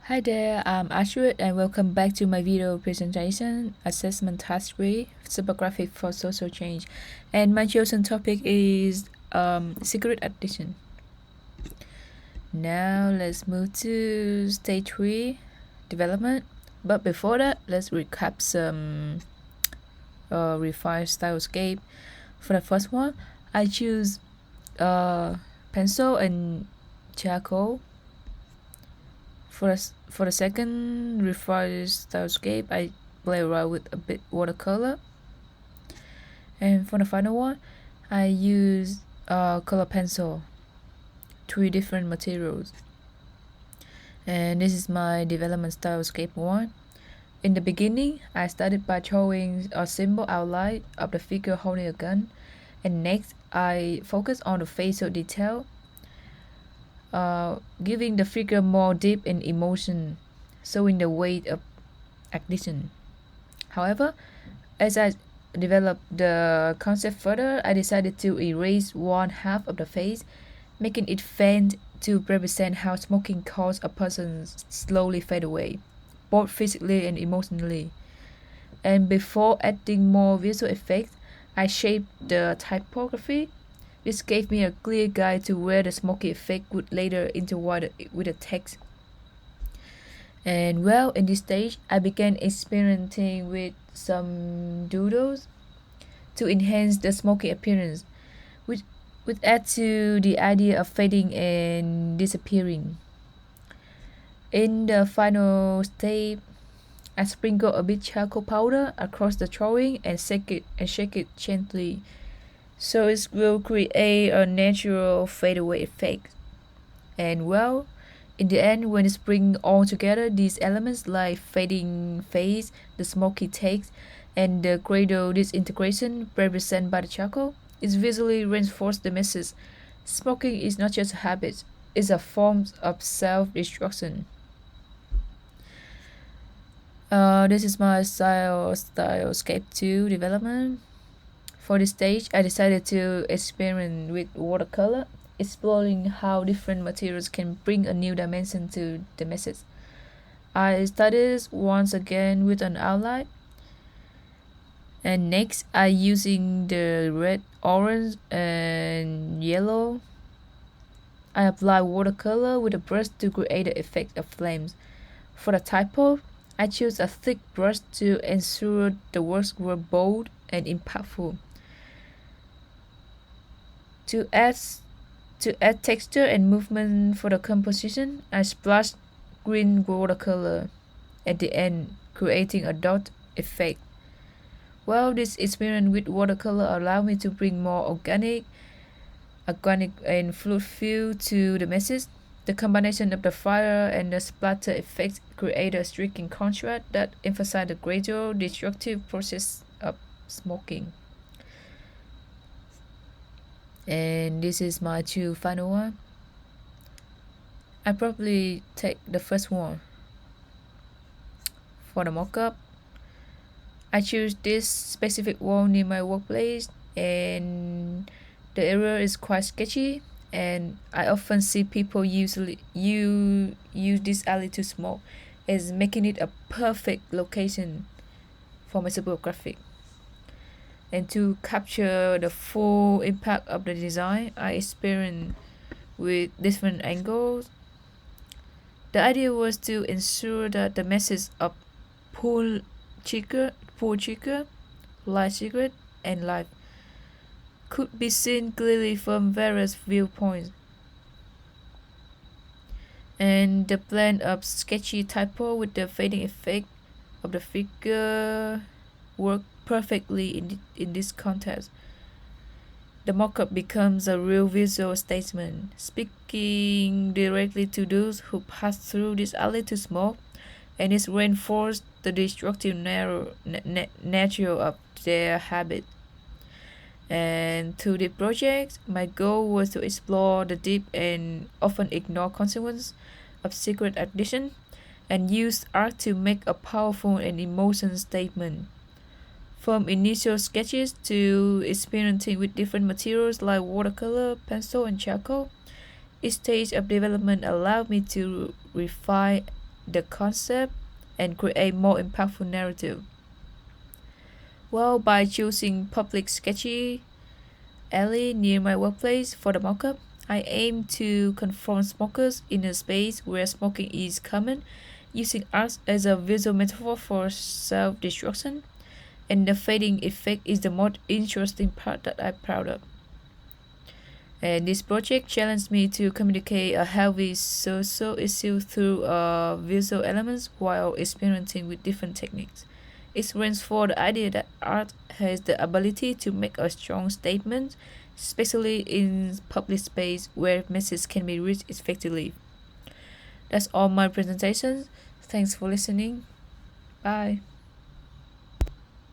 Hi there, I'm Ashwin and welcome back to my video presentation, Assessment Task 3, Supergraphic for Social Change. And my chosen topic is Secret Addition. Now let's move to Stage 3, Development. But before that, let's recap some refined stylescape. For the first one, I choose pencil and charcoal. For the second refined stylescape, I play around with a bit watercolor. And for the final one, I use color pencil, 3 different materials. And this is my development stylescape one. In the beginning, I started by drawing a simple outline of the figure holding a gun. And next, I focus on the facial detail, giving the figure more depth and emotion, showing the weight of addition. However, as I developed the concept further, I decided to erase one half of the face, making it faint to represent how smoking causes a person slowly fade away, both physically and emotionally. And before adding more visual effects, I shaped the typography. This gave me a clear guide to where the smoky effect would later intertwine with the text. And well, in this stage, I began experimenting with some doodles to enhance the smoky appearance, which would add to the idea of fading and disappearing. In the final step, I sprinkle a bit charcoal powder across the drawing and shake it gently, so it will create a natural fade away effect. And well, in the end, when it's bring all together, these elements like fading face, the smoky text, and the gradual disintegration represented by the charcoal, it visually reinforces the message. Smoking is not just a habit, it's a form of self-destruction. This is my stylescape 2 development. For this stage, I decided to experiment with watercolor, exploring how different materials can bring a new dimension to the message. I started once again with an outline, and next I using the red, orange, and yellow. I apply watercolor with a brush to create the effect of flames. For the typo, I choose a thick brush to ensure the words were bold and impactful. To add texture and movement for the composition, I splashed green watercolor at the end, creating a dot effect. Well, this experiment with watercolor allowed me to bring more organic and fluid feel to the message. The combination of the fire and the splatter effects create a striking contrast that emphasizes the gradual destructive process of smoking. And this is my 2 final one. I probably take the first one. For the mockup, I choose this specific wall near my workplace, and the area is quite sketchy, and I often see people use this alley to smoke, as making it a perfect location for my graphic. And to capture the full impact of the design, I experiment with different angles. The idea was to ensure that the message of pull trigger, light cigarette, and life could be seen clearly from various viewpoints. And the blend of sketchy typo with the fading effect of the figure worked perfectly in this context. The mockup becomes a real visual statement, speaking directly to those who pass through this alley to smoke, and it reinforced the destructive nature of their habit. And to the project, my goal was to explore the deep and often ignored consequences of secret addiction and use art to make a powerful and emotional statement. From initial sketches to experimenting with different materials like watercolor, pencil, and charcoal, each stage of development allowed me to refine the concept and create more impactful narrative. Well, by choosing public sketchy alley near my workplace for the mockup, I aim to confront smokers in a space where smoking is common, using art as a visual metaphor for self-destruction, and the fading effect is the most interesting part that I'm proud of. And this project challenged me to communicate a heavy social issue through visual elements while experimenting with different techniques. It reinforced the idea that art has the ability to make a strong statement, especially in public space where messages can be reached effectively. That's all my presentations. Thanks for listening. Bye.